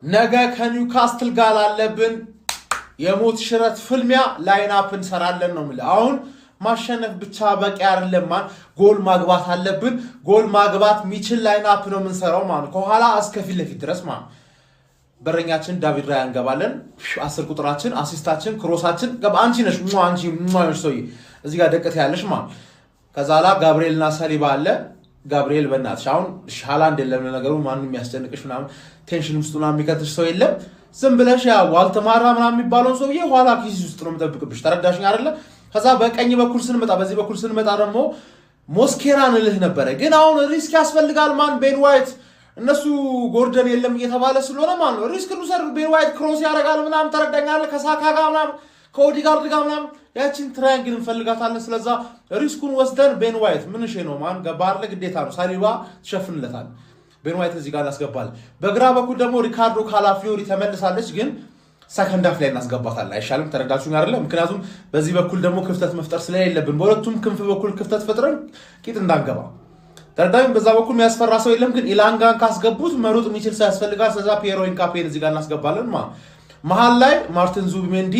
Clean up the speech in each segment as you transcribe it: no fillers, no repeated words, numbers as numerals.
ነገ ከኒውካስትል ጋር አለብን የሞት ሽረት ፍልሚያ ላይን አፕ እንሰራለን ነው ማለት አሁን ማሸነፍ ብቻ በቂ አይደለም ጎል ማግባት አለብን ጎል ማግባት የሚችል ላይን አፕ ነው የምንሰራው ማለት ከኋላ እስከፊት ለፊት ድረስ ማለት በረኛችን ዳቪድ ራያ እንገባለን 10 ቁጥራችን አሲስታችን ክሮሳችን አንቺ ነሽ አንቺ ማይነሽ ሶይ እዚህ ጋር ደቀት ያለሽ ማለት ከዛላ ጋብሪኤልና ሳሊባ አለ ጋብሪኤል በእናትሽ አሁን ሃላንድ የለም ነገሩ ማንንም የሚያስጨንቅሽ ምናምን ቴንሽን ውስጥና የሚከትሽ ሰው የለም ዝም ብለሽ ያ ዋልተማራ ምናምን የሚባለው ሰውዬ ኋላ ኪስ ውስጥ ነው የምጠብቅብሽ ተረዳሽኝ አይደለ ከዛ በቀኝ በኩል ስንመጣ በዚህ በኩል ስንመጣ ደግሞ ሞስኬራን ልህ ነበር ግን አሁን ሪስክ ያስፈልጋል ማን ቤን ዋይት እነሱ ጎርደን የለም እየተባለ ስለሆነ ማን ነው ሪስክ ሉሰር ቤን ዋይት ክሮስ ያረጋል ምናምን ተረዳኛለ ከሳካ ጋር ምናምን ከኦዲጋርድ ጋር ምናምን ያቺን ትራያንግል እንፈልጋታለን ስለዛ ሪስኩን ወስደን ቤን ዋይት ምን እሺ ነው ማን ገባርለ ግዴታ ነው ሳሊባ ተሸፍንለታል ቤን ዋይት እዚህ ጋር እናስገባለን በግራ በኩል ደግሞ ሪካርዶ ካላፊዮሪ ተመልሳለች ግን ሰከንድ አፍ ላይ እናስገባታለን አይሻልም ተረዳችሁኝ አይደለ ምክንያቱም በዚህ በኩል ደግሞ ክፍተት መፍጠር ስለሌለብን በሁለቱም ክንፍ በኩል ክፍተት ፈጥረን ቂጥ እንዳንገባ ተረዳኝ በዛ በኩል የሚያስፈራ ሰው የለም ግን ኢላንጋን ካስገቡት መሮጥ የሚችል ሰው ያስፈልጋል ስለዛ ፒየሮ ኢንካፔን እዚህ ጋር እናስገባለን መሃል ላይ ማርቲን ዙቢሜንዲ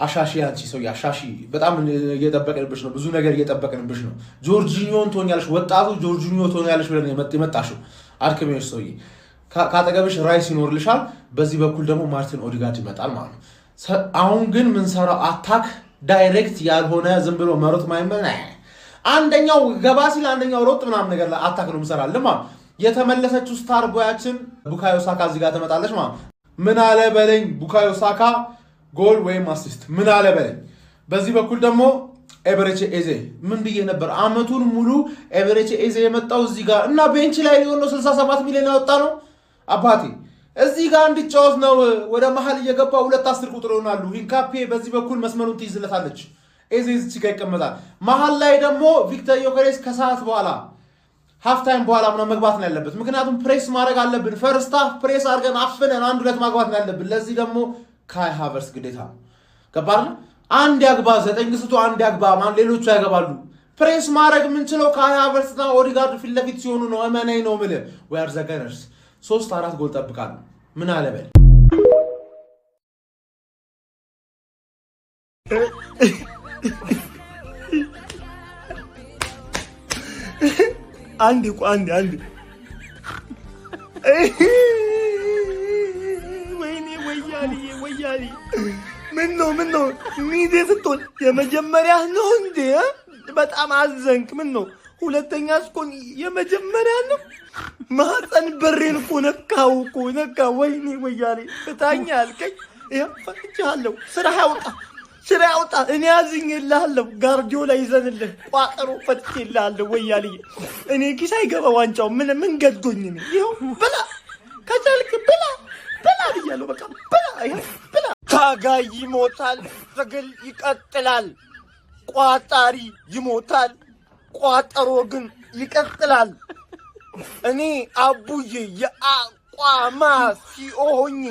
አሻሺ አንቺ ሰው ያሻሺ በጣም እየተጠበቀንብሽ ነው ብዙ ነገር እየተጠበቀንብሽ ነው ጆርጂኒዮን ቶኛልሽ ወጣቱ ጆርጂኒዮ ቶኛልሽ ብለን የመጣሽው አርክሜሽ ሰውዬ ካጠገብሽ ራይስ ይኖርልሻል በዚህ በኩል ደግሞ ማርቲን ኦዲጋርድ ይመጣል ማለት ነው አሁን ግን ምን ሰራው አታክ ዳይሬክት ያልሆነ ዝም ብሎ መሮጥ ማይመን አንደኛው ገባ ሲል አንደኛው ሮጥ ምናምን ነገር ላይ አታክ ነው ምሰራለን ማለት የተመለሰችው ስታር ቦያችን ቡካዮ ሳካ እዚህ ጋር ተመጣለች ማለት ምን አለ በለኝ ቡካዮ ሳካ ጎል ወይም አሲስት ምን አለ በለኝ በዚህ በኩል ደግሞ ኤቨሬቺ ኤዜ ምን ብዬ ነበር አመቱን ሙሉ ኤቨሬቺ ኤዜ የመጣው እዚህ ጋር እና ቤንች ላይ ሊሆን ነው 67 ሚሊዮን ያወጣ ነው አባቴ እዚህ ጋር እንዲጫወት ነው ወደ መሃል እየገባ 2-10 ቁጥር ይሆናሉ ኢንካፔ በዚህ በኩል መስመሩን ትይዝለታለች ኤዜ እዚህ ጋር ይቀመጣል መሃል ላይ ደግሞ ቪክተር ዮኬሬስ ከሰዓት በኋላ ሃፍ ታይም በኋላ ምናምን መግባት ነው ያለበት ምክንያቱም ፕሬስ ማድረግ አለብን ፈርስት ሃፍ ፕሬስ አድርገን አፍነን አንድ ሁለት ማግባት ነው ያለብን ለዚህ ደግሞ ካይ ሃቨርስ ግዴታ ነው ገባር አንድ ያግባ 9 ስቶ አንድ ያግባ ማን ሌሎቹ ያገባሉ ፕሬስ ማድረግ ምንችለው ካይ ሃቨርስና ኦዲጋርድ ፊት ለፊት ሲሆኑ ነው እመነኝ ነው ምለ we are the gunners 3-4 ጎል ጠብቃሉ ምን አለ በል አንድ ወያሊ ምን ነው ሚዜ ስትሆን የመጀመሪያ ነው እንዴ በጣም አዘንክ ምን ነው ሁለተኛ ስኮን የመጀመሪያ ነው ማህፀን በሬን እኮ ነካው ወይኔ ወያሊ ፍታኛ አልከኝ ይፈቅቻለሁ ስራ ያውጣ እኔ አዝኝልሃለሁ ጋርዲዮላ ይዘንልህ ቋጠሮ ፈትቼልሃለሁ ወያሊ እኔ ኪስ አይገባ ዋንጫው ምን ገዶኝ ነው ይኸው ብላ ከቻልክ ብላ ብያለሁ በቃ ብላ ታጋይ ይሞታል ትግል ይቀጥላል ቋጣሪ ይሞታል ቋጠሮ ግን ይቀጥላል እኔ አቡዬ የአቋማ ሲኦሆኝ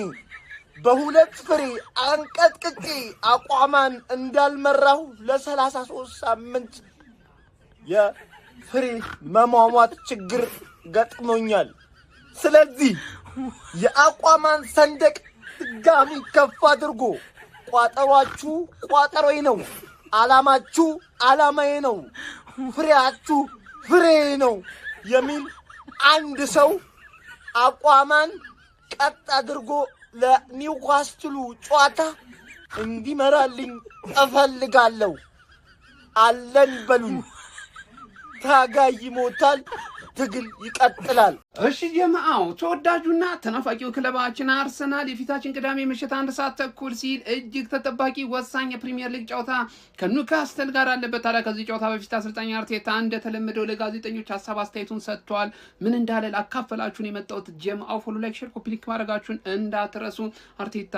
በሁለት ፍሬ አንቀጥቅጬ አቋማን እንዳልመራሁ ለ33 ሳምንት የፍሬ መሟሟት ችግር ገጥሞኛል ስለዚህ የአቋማን ሰንደቅ ድጋሚ ከፍ አድርጎ ቋጠሯችሁ ቋጠሮዬ ነው አላማችሁ አላማዬ ነው ፍሬያችሁ ፍሬዬ ነው የሚል አንድ ሰው አቋማን ቀጥ አድርጎ ለኒውካስትሉ ጨዋታ እንዲመራልኝ እፈልጋለሁ አለን በሉኝ ታጋይ ይሞታል ትግል ይቀጥላል እሺ ጀማዓው ተወዳጁና ተናፋቂው ክለባችን አርሰናል የፊታችን ቅዳሜ ምሽት 1 ሰዓት ተኩል ሲል እጅግ ተጠባቂ ወሳኝ የፕሪሚየር ሊግ ጨዋታ ከኒውካስትል ጋር አለበት ታዲያ ከዚህ ጨዋታ በፊት አሰልጣኝ አርቴታ እንደተለመደው ለጋዜጠኞች ሐሳብ አስተያየቱን ሰጥቷል ምን እንዳለ አካፈላችሁን የመጣው ጀማዓው ፎሎ ላይክ ሼር ኮፒ ሊንክ ማድረጋችሁን እንዳትረሱ አርቴታ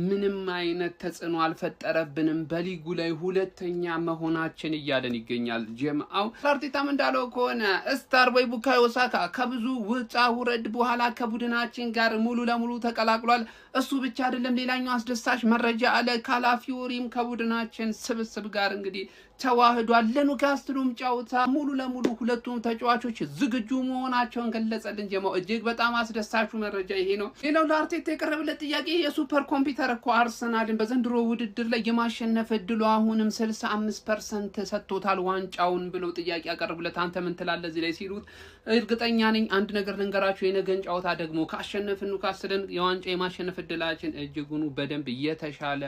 ምንም አይነት ተጽዕኖ አልፈጠረብንም በሊጉ ላይ ሁለተኛ መሆናችን እያለን ይገኛል ጀማዓው አርቴታም እንዳለው ከሆነ ስታር ቦይ ቡካዮ ሳካ ከብዙ ውጣ ውረድ በኋላ ከቡድናችን ጋር ሙሉ ለሙሉ ተቀላቅሏል። እሱ ብቻ አይደለም፣ ሌላኛው አስደሳች መረጃ አለ። ካላፊዮሪም ከቡድናችን ስብስብ ጋር እንግዲህ ተዋህዷል። ለኒውካስትሉም ጨዋታ ሙሉ ለሙሉ ሁለቱም ተጫዋቾች ዝግጁ መሆናቸውን ገለጸልን። ጀማው እጅግ በጣም አስደሳቹ መረጃ ይሄ ነው። ሌላው ለአርቴታ የቀረበለት ጥያቄ የሱፐር ኮምፒውተር እኮ አርሰናልን በዘንድሮ ውድድር ላይ የማሸነፍ እድሉ አሁንም 65% ሰጥቶታል ዋንጫውን ብለው ጥያቄ ያቀርቡለት። አንተ ምን ትላለህ እዚህ ላይ ሲሉት፣ እርግጠኛ ነኝ አንድ ነገር ልንገራችሁ፣ የነገን ጨዋታ ደግሞ ካሸነፍን ኒውካስትልን የዋንጫ የማሸነፍ እድላችን እጅጉኑ በደንብ እየተሻለ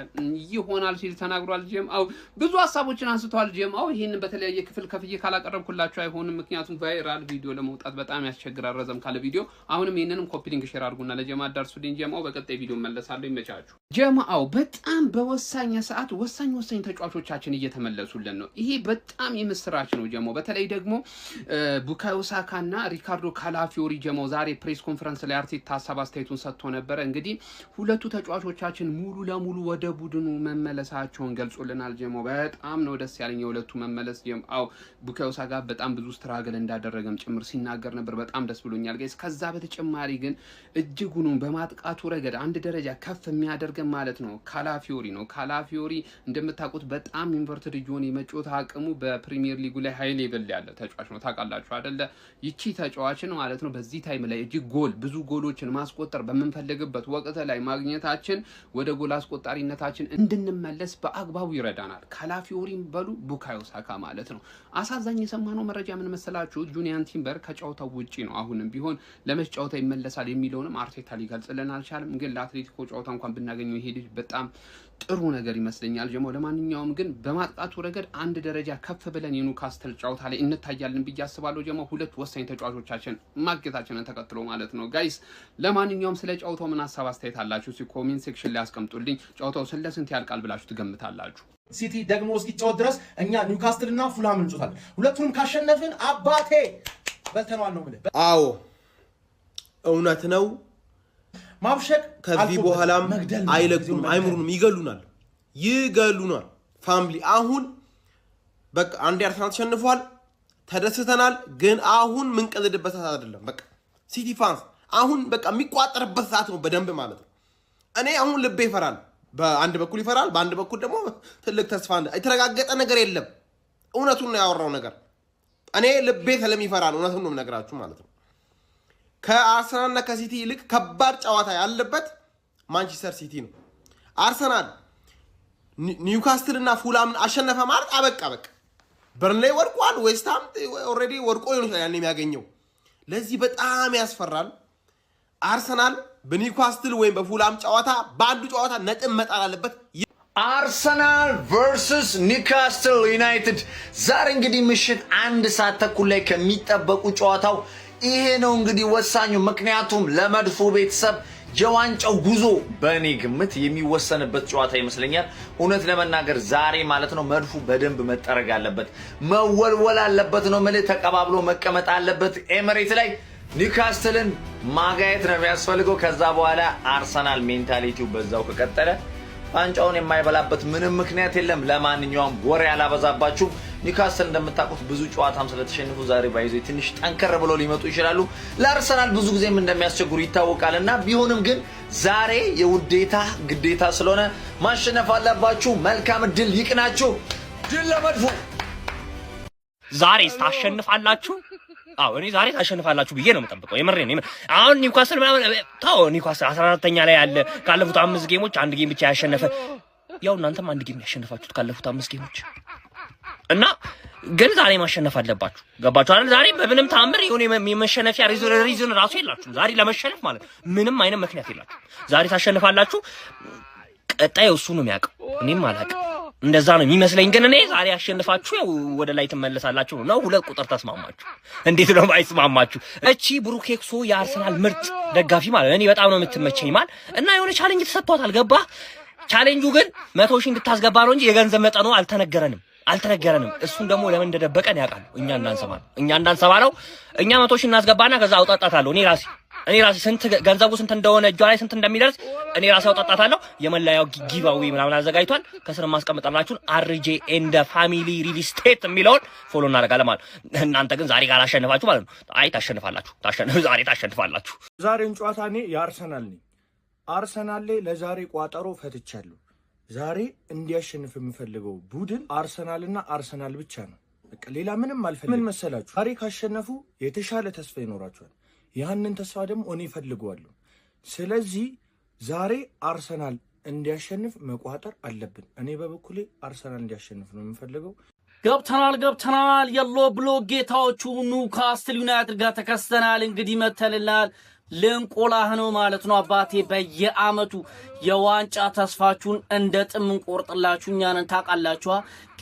ይሆናል ሲል ተናግሯል። ጀማው ብዙ ሀሳቦችን አንስቷል። ጀማው ይሄንን በተለያየ ክፍል ከፍዬ ካላቀረብኩላችሁ አይሆንም፣ ምክንያቱም ቫይራል ቪዲዮ ለመውጣት በጣም ያስቸግራል ረዘም ካለ ቪዲዮ። አሁንም ይሄንንም ኮፒ ሊንክ ሼር አድርጉና ለጀማ አዳርሱልኝ። ጀማው በቀጣይ ቪዲዮ መለሳለሁ። ይመቻችሁ። ጀማው በጣም በወሳኝ ሰዓት ወሳኝ ተጫዋቾቻችን እየተመለሱልን ነው። ይሄ በጣም የምስራች ነው ጀማው። በተለይ ደግሞ ቡካዮ ሳካና ሪካርዶ ካላፊዮሪ ጀማው ዛሬ ፕሬስ ኮንፈረንስ ላይ አርቴታ ሀሳብ አስተያየቱን ሰጥቶ ነበር። እንግዲህ ሁለቱ ተጫዋቾቻችን ሙሉ ለሙሉ ወደ ቡድኑ መመለሳቸውን ገልጾልናል። ጀማው በጣም ነው ደስ ያለኝ የሁለቱ መመለስ። ጀማው ቡካዮ ሳካ በጣም ብዙ ስትራግል እንዳደረገም ጭምር ሲናገር ነበር። በጣም ደስ ብሎኛል ጋይስ። ከዛ በተጨማሪ ግን እጅጉኑ በማጥቃቱ ረገድ አንድ ደረጃ ከፍ የሚያደርገን ማለት ነው ካላፊዮሪ ነው። ካላፊዮሪ እንደምታውቁት በጣም ኢንቨርትድ ጆን የመጫወት አቅሙ በፕሪሚየር ሊጉ ላይ ሃይ ሌቭል ያለ ተጫዋች ነው። ታውቃላችሁ አይደለ? ይቺ ተጫዋችን ማለት ነው በዚህ ታይም ላይ እጅግ ብዙ ጎሎችን ማስቆጠር በመንፈልግበት ወቅት ላይ ማግኘታችን ወደ ጎል አስቆጣሪነታችን እንድንመለስ በአግባቡ ይረዳናል። ካላፊዮሪም በሉ ቡካዮ ሳካ ማለት ነው። አሳዛኝ የሰማነው መረጃ ምን መሰላችሁ? ጁኒያን ቲምበር ከጨዋታው ውጪ ነው። አሁንም ቢሆን ለመጫወታ ይመለሳል የሚለውንም አርቴታ ሊገልጽልን አልቻለም። ግን ለአትሌቲኮ ጨዋታ እንኳን ብናገኘው ይሄ ልጅ በጣም ጥሩ ነገር ይመስለኛል ጀማው። ለማንኛውም ግን በማጥቃቱ ረገድ አንድ ደረጃ ከፍ ብለን የኒውካስትል ጨዋታ ላይ እንታያለን ብዬ አስባለሁ ጀማው። ሁለት ወሳኝ ተጫዋቾቻችን ማግኘታችንን ተከትሎ ማለት ነው ጋይስ። ለማንኛውም ስለ ጨዋታው ምን ሀሳብ አስተያየት አላችሁ? ኮሜንት ሴክሽን ላይ አስቀምጡልኝ። ጨዋታው ስለ ስንት ያልቃል ብላችሁ ትገምታላችሁ? ሲቲ ደግሞ እስኪጫወት ድረስ እኛ ኒውካስትልና ፉላም እንጮታለን። ሁለቱንም ካሸነፍን አባቴ በልተናል ነው ማለት። አዎ እውነት ነው። ማብሸቅ ከዚህ በኋላም አይለቁም፣ አይምሩንም፣ ይገሉናል። ፋሚሊ አሁን በቃ አንድ አርሰናል ተሸንፏል፣ ተደስተናል። ግን አሁን ምን ቀልድበት ሰዓት አይደለም። በቃ ሲቲ ፋንስ አሁን በቃ የሚቋጠርበት ሰዓት ነው በደንብ ማለት ነው። እኔ አሁን ልቤ ይፈራል፣ በአንድ በኩል ይፈራል፣ በአንድ በኩል ደግሞ ትልቅ ተስፋ አለ። የተረጋገጠ ነገር የለም። እውነቱን ነው ያወራው ነገር። እኔ ልቤ ስለሚፈራል እውነቱን ነው የምነግራችሁ ማለት ነው። ከአርሰናልና ከሲቲ ይልቅ ከባድ ጨዋታ ያለበት ማንቸስተር ሲቲ ነው። አርሰናል ኒውካስትልና ፉላምን አሸነፈ ማለት አበቃ። በቃ በርንሌይ ወድቋል፣ ዌስትሃም ኦልሬዲ ወድቆ ይሆናል ያን የሚያገኘው። ለዚህ በጣም ያስፈራል። አርሰናል በኒውካስትል ወይም በፉላም ጨዋታ በአንዱ ጨዋታ ነጥብ መጣል አለበት። አርሰናል ቨርሰስ ኒውካስትል ዩናይትድ ዛሬ እንግዲህ ምሽት 1 ሰዓት ተኩል ላይ ከሚጠበቁ ጨዋታው ይሄ ነው እንግዲህ ወሳኙ። ምክንያቱም ለመድፎ ቤተሰብ የዋንጫው ጉዞ በእኔ ግምት የሚወሰንበት ጨዋታ ይመስለኛል። እውነት ለመናገር ዛሬ ማለት ነው መድፉ በደንብ መጠረግ አለበት፣ መወልወል አለበት ነው ማለት ተቀባብሎ መቀመጥ አለበት። ኤምሬት ላይ ኒውካስትልን ማጋየት ነው የሚያስፈልገው። ከዛ በኋላ አርሰናል ሜንታሊቲው በዛው ከቀጠለ ዋንጫውን የማይበላበት ምንም ምክንያት የለም። ለማንኛውም ወሬ ያላበዛባችሁ። ኒውካስትል እንደምታውቁት ብዙ ጨዋታም ስለተሸነፉ ዛሬ ባይዞ ትንሽ ጠንከር ብሎ ሊመጡ ይችላሉ። ለአርሰናል ብዙ ጊዜም እንደሚያስቸግሩ ይታወቃልና ቢሆንም ግን ዛሬ የውዴታ ግዴታ ስለሆነ ማሸነፍ አለባችሁ። መልካም ድል ይቅናችሁ። ድል ለመድፉ። ዛሬ ታሸንፋላችሁ። አዎ እኔ ዛሬ ታሸንፋላችሁ ብዬ ነው የምጠብቀው። የምሬ ነው። አሁን ኒውካስትል ታው ኒውካስትል 14ኛ ላይ ያለ ካለፉት 5 ጌሞች አንድ ጌም ብቻ ያሸነፈ፣ ያው እናንተም አንድ ጌም ያሸነፋችሁት ካለፉት 5 ጌሞች እና ግን ዛሬ ማሸነፍ አለባችሁ። ገባችሁ አይደል? ዛሬ በምንም ታምር የሆነ የመሸነፊያ ሪዝን ራሱ የላችሁም። ዛሬ ለመሸነፍ ማለት ምንም አይነት ምክንያት የላችሁም። ዛሬ ታሸንፋላችሁ። ቀጣይ እሱ ነው የሚያውቀው፣ እኔም አላውቅም። እንደዛ ነው የሚመስለኝ። ግን እኔ ዛሬ አሸንፋችሁ ወደ ላይ ትመለሳላችሁ ነው። 2 ቁጥር ተስማማችሁ። እንዴት ነው ባይስማማችሁ? እቺ ብሩኬክሶ የአርሰናል ምርጥ ደጋፊ ማለት እኔ በጣም ነው የምትመቸኝ ማለት እና የሆነ ቻሌንጅ ተሰጥቷታል። ገባ? ቻሌንጁ ግን 100 ሺህ እንድታስገባ ነው እንጂ የገንዘብ መጠኑ አልተነገረንም። አልተነገረንም። እሱን ደግሞ ለምን እንደደበቀን ያውቃል። እኛ እንዳንሰማ ነው። እኛ 100 ሺህ እናስገባና ከዛ አውጣጣታለሁ እኔ ራሴ ስንት ገንዘቡ ስንት እንደሆነ እጇ ላይ ስንት እንደሚደርስ እኔ ራሴ አውጣጣታለሁ። የመለያው ጊቫዊ ምናምን አዘጋጅቷል። ከስር ማስቀምጣላችሁን አርጄ ኤንድ ፋሚሊ ሪል ስቴት የሚለውን ፎሎ እናደርጋለን ማለት ነው። እናንተ ግን ዛሬ ጋር አሸንፋችሁ ማለት ነው። አይ ዛሬ ታሸንፋላችሁ። ዛሬን ጨዋታ እኔ የአርሰናል ነኝ። አርሰናል ላይ ለዛሬ ቋጠሮ ፈትቻለሁ። ዛሬ እንዲያሸንፍ የምፈልገው ቡድን አርሰናልና አርሰናል ብቻ ነው። በቃ ሌላ ምንም አልፈልግም። ምን መሰላችሁ? ዛሬ ካሸነፉ የተሻለ ተስፋ ይኖራቸዋል። ያንን ተስፋ ደግሞ እኔ እፈልገዋለሁ። ስለዚህ ዛሬ አርሰናል እንዲያሸንፍ መቋጠር አለብን። እኔ በበኩሌ አርሰናል እንዲያሸንፍ ነው የምፈልገው። ገብተናል የሎ ብሎ ጌታዎቹ ኒውካስትል ዩናይትድ ጋር ተከስተናል። እንግዲህ መተልላል ልንቆላህ ነው ማለት ነው አባቴ። በየአመቱ የዋንጫ ተስፋችሁን እንደ ጥም እንቆርጥላችሁ እኛ ነን ታውቃላችሁ።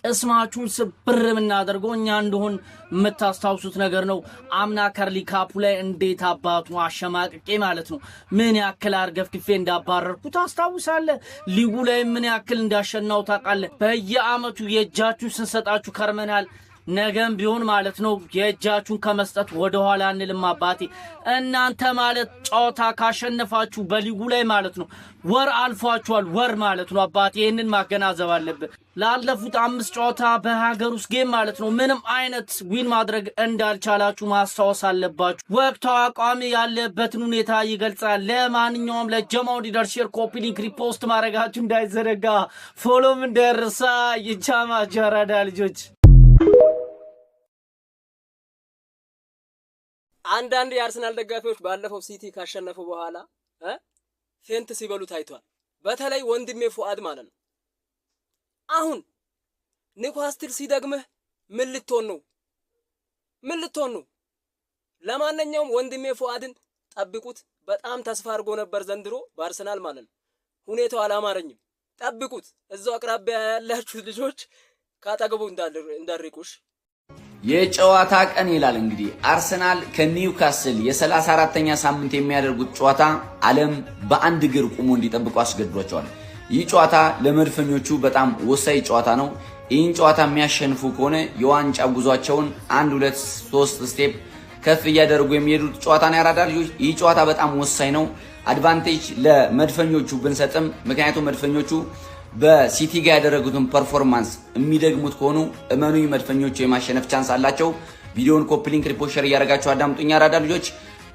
ቅስማችሁን ስብር የምናደርገው እኛ እንደሆን የምታስታውሱት ነገር ነው። አምና ከርሊ ካፑ ላይ እንዴት አባቱ አሸማቅቄ ማለት ነው ምን ያክል አርገፍግፌ እንዳባረርኩ ታስታውሳለህ። ሊጉ ላይ ምን ያክል እንዳሸናው ታውቃለህ። በየአመቱ የእጃችሁን ስንሰጣችሁ ከርመናል። ነገም ቢሆን ማለት ነው የእጃችሁን ከመስጠት ወደ ኋላ አንልም አባቴ። እናንተ ማለት ጨዋታ ካሸነፋችሁ በሊጉ ላይ ማለት ነው ወር አልፏችኋል፣ ወር ማለት ነው አባቴ። ይሄንን ማገናዘብ አለብን። ላለፉት 5 ጨዋታ በሀገር ውስጥ ጌም ማለት ነው ምንም አይነት ዊን ማድረግ እንዳልቻላችሁ ማስታወስ አለባችሁ። ወቅታዊ አቋሚ ያለበትን ሁኔታ ይገልጻል። ለማንኛውም ለጀማው ሊደርሼር ኮፒ ሊንክ ሪፖስት ማድረጋችሁ እንዳይዘነጋ፣ ፎሎም እንዳይረሳ። ይቻማ ጀራዳ ልጆች አንዳንድ የአርሰናል ደጋፊዎች ባለፈው ሲቲ ካሸነፉ በኋላ ፌንት ሲበሉ ታይቷል። በተለይ ወንድሜ ፉአድ ማለት ነው። አሁን ኒውካስትል ሲደግምህ ምን ልትሆን ነው? ለማንኛውም ወንድሜ ፉአድን ጠብቁት። በጣም ተስፋ አድርጎ ነበር ዘንድሮ በአርሰናል ማለት ነው። ሁኔታው አላማረኝም። ጠብቁት። እዛው አቅራቢያ ያላችሁ ልጆች ካጠገቡ እንዳርቁሽ። የጨዋታ ቀን ይላል እንግዲህ አርሰናል ከኒውካስል የ34ኛ ሳምንት የሚያደርጉት ጨዋታ ዓለም በአንድ እግር ቆሞ እንዲጠብቁ አስገድዷቸዋል። ይህ ጨዋታ ለመድፈኞቹ በጣም ወሳኝ ጨዋታ ነው። ይህን ጨዋታ የሚያሸንፉ ከሆነ የዋንጫ ጉዟቸውን 1 2 3 ስቴፕ ከፍ እያደረጉ የሚሄዱት ጨዋታ ነው። ያራዳ ልጆች ይህ ጨዋታ በጣም ወሳኝ ነው። አድቫንቴጅ ለመድፈኞቹ ብንሰጥም ምክንያቱም መድፈኞቹ በሲቲ ጋር ያደረጉትን ፐርፎርማንስ የሚደግሙት ከሆኑ እመኑኝ መድፈኞቹ የማሸነፍ ቻንስ አላቸው። ቪዲዮውን ኮፒ ሊንክ ሪፖስት ሼር እያደረጋችሁ አዳምጡኝ አራዳ ልጆች።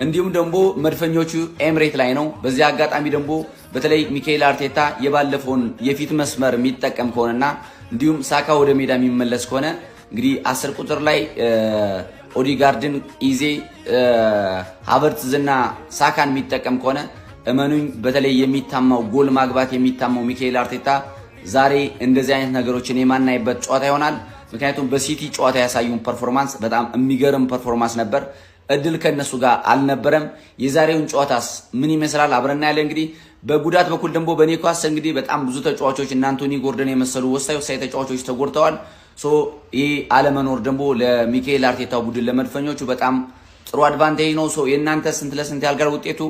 እንዲሁም ደግሞ መድፈኞቹ ኤምሬት ላይ ነው። በዚህ አጋጣሚ ደግሞ በተለይ ሚካኤል አርቴታ የባለፈውን የፊት መስመር የሚጠቀም ከሆነና እንዲሁም ሳካ ወደ ሜዳ የሚመለስ ከሆነ እንግዲህ 10 ቁጥር ላይ ኦዲጋርድን፣ ኢዜ፣ ሃቨርትዝና ሳካን የሚጠቀም ከሆነ እመኑኝ በተለይ የሚታማው ጎል ማግባት የሚታማው ሚካኤል አርቴታ ዛሬ እንደዚህ አይነት ነገሮችን የማናይበት ጨዋታ ይሆናል። ምክንያቱም በሲቲ ጨዋታ ያሳዩን ፐርፎርማንስ በጣም የሚገርም ፐርፎርማንስ ነበር። እድል ከነሱ ጋር አልነበረም። የዛሬውን ጨዋታስ ምን ይመስላል አብረና ያለ እንግዲህ በጉዳት በኩል ደግሞ በኒውካስል እንግዲህ በጣም ብዙ ተጫዋቾች እና አንቶኒ ጎርደን የመሰሉ ወሳኝ ተጫዋቾች ተጎድተዋል። ይህ አለመኖር ደግሞ ለሚካኤል አርቴታ ቡድን ለመድፈኞቹ በጣም ጥሩ አድቫንቴጅ ነው። የእናንተ ስንት ለስንት ያልጋር ውጤቱ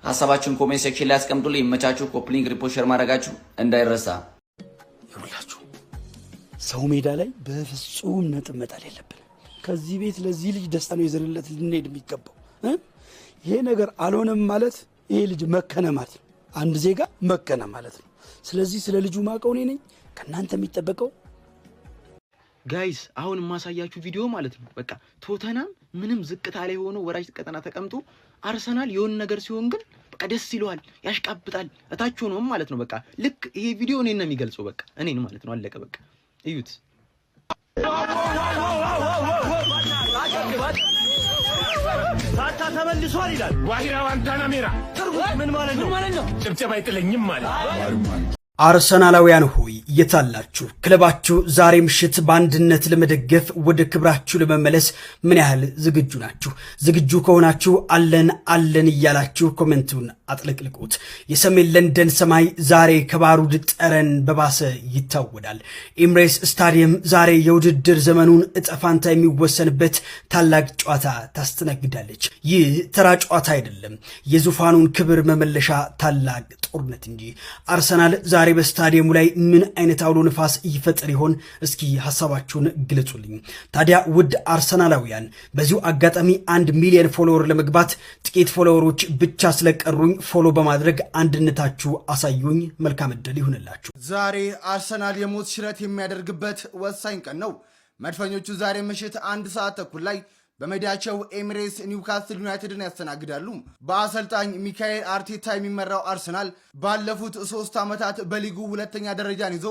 ሀሳባችሁን ኮሜንት ሴክሽን ላይ አስቀምጡልኝ። ይመቻችሁ። ኮፒ ሊንክ ሪፖስት ሼር ማድረጋችሁ እንዳይረሳ። ይሁላችሁ ሰው ሜዳ ላይ በፍጹም ነጥብ መጣል የለብንም። ከዚህ ቤት ለዚህ ልጅ ደስታ ነው ይዘንለት ልንሄድ የሚገባው። ይሄ ነገር አልሆነም ማለት ይሄ ልጅ መከነ ማለት ነው። አንድ ዜጋ መከነ ማለት ነው። ስለዚህ ስለ ልጁ ማቀው ነኝ። ከናንተ የሚጠበቀው ጋይስ አሁን ማሳያችሁ ቪዲዮ ማለት ነው። በቃ ቶተናም ምንም ዝቅታ ላይ ሆኖ ወራጅ ቀጠና ተቀምጦ አርሰናል የሆነ ነገር ሲሆን ግን በቃ ደስ ይለዋል፣ ያሽቃብጣል፣ እታች ሆኖ ማለት ነው። በቃ ልክ ይሄ ቪዲዮ እኔን ነው የሚገልጸው። በቃ እኔን ማለት ነው። አለቀ በቃ እዩት። ታታ ተመልሷል ይላል ዋሂራ ዋንታና ሜራ ምን ማለት ነው? ጭብጨባ አይጥለኝም ማለት አርሰናላውያን ሆይ የታላችሁ ክለባችሁ ዛሬ ምሽት በአንድነት ለመደገፍ ወደ ክብራችሁ ለመመለስ ምን ያህል ዝግጁ ናችሁ? ዝግጁ ከሆናችሁ አለን እያላችሁ ኮሜንቱን አጥለቅልቁት። የሰሜን ለንደን ሰማይ ዛሬ ከባሩድ ጠረን በባሰ ይታወዳል። ኤምሬትስ ስታዲየም ዛሬ የውድድር ዘመኑን እጣፋንታ የሚወሰንበት ታላቅ ጨዋታ ታስተናግዳለች። ይህ ተራ ጨዋታ አይደለም፣ የዙፋኑን ክብር መመለሻ ታላቅ ጦርነት እንጂ። አርሰናል ዛሬ በስታዲየሙ ላይ ምን አይነት አውሎ ንፋስ ይፈጥር ይሆን? እስኪ ሐሳባችሁን ግለጹልኝ። ታዲያ ውድ አርሰናላውያን በዚሁ አጋጣሚ 1 ሚሊዮን ፎሎወር ለመግባት ጥቂት ፎሎወሮች ብቻ ስለቀሩኝ ፎሎ በማድረግ አንድነታችሁ አሳዩኝ። መልካም ዕድል ይሁንላችሁ። ዛሬ አርሰናል የሞት ሽረት የሚያደርግበት ወሳኝ ቀን ነው። መድፈኞቹ ዛሬ ምሽት 1 ሰዓት ተኩል ላይ በሜዳቸው ኤሚሬትስ ኒውካስትል ዩናይትድን ያስተናግዳሉ። በአሰልጣኝ ሚካኤል አርቴታ የሚመራው አርሰናል ባለፉት 3 ዓመታት በሊጉ 2ኛ ደረጃን ይዞ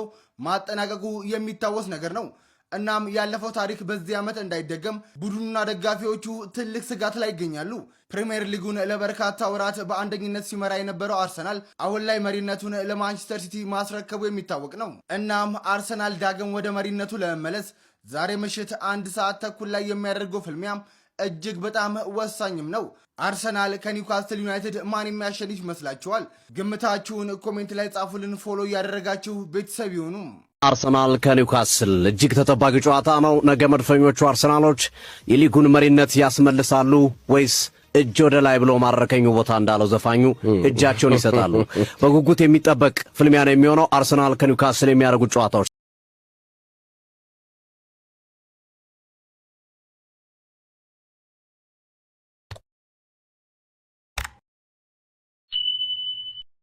ማጠናቀቁ የሚታወስ ነገር ነው። እናም ያለፈው ታሪክ በዚህ ዓመት እንዳይደገም ቡድኑና ደጋፊዎቹ ትልቅ ስጋት ላይ ይገኛሉ። ፕሪሚየር ሊጉን ለበርካታ ወራት በአንደኝነት ሲመራ የነበረው አርሰናል አሁን ላይ መሪነቱን ለማንቸስተር ሲቲ ማስረከቡ የሚታወቅ ነው። እናም አርሰናል ዳግም ወደ መሪነቱ ለመመለስ ዛሬ ምሽት 1 ሰዓት ተኩል ላይ የሚያደርገው ፍልሚያም እጅግ በጣም ወሳኝም ነው። አርሰናል ከኒውካስትል ዩናይትድ ማን የሚያሸንፍ ይመስላችኋል? ግምታችሁን ኮሜንት ላይ ጻፉልን። ፎሎ እያደረጋችሁ ቤተሰብ ይሁኑ። አርሰናል ከኒውካስል እጅግ ተጠባቂ ጨዋታ ነው። ነገ መድፈኞቹ አርሰናሎች የሊጉን መሪነት ያስመልሳሉ ወይስ እጅ ወደ ላይ ብሎ ማረከኙ ቦታ እንዳለው ዘፋኙ እጃቸውን ይሰጣሉ? በጉጉት የሚጠበቅ ፍልሚያ ነው የሚሆነው። አርሰናል ከኒውካስል የሚያደርጉት ጨዋታዎች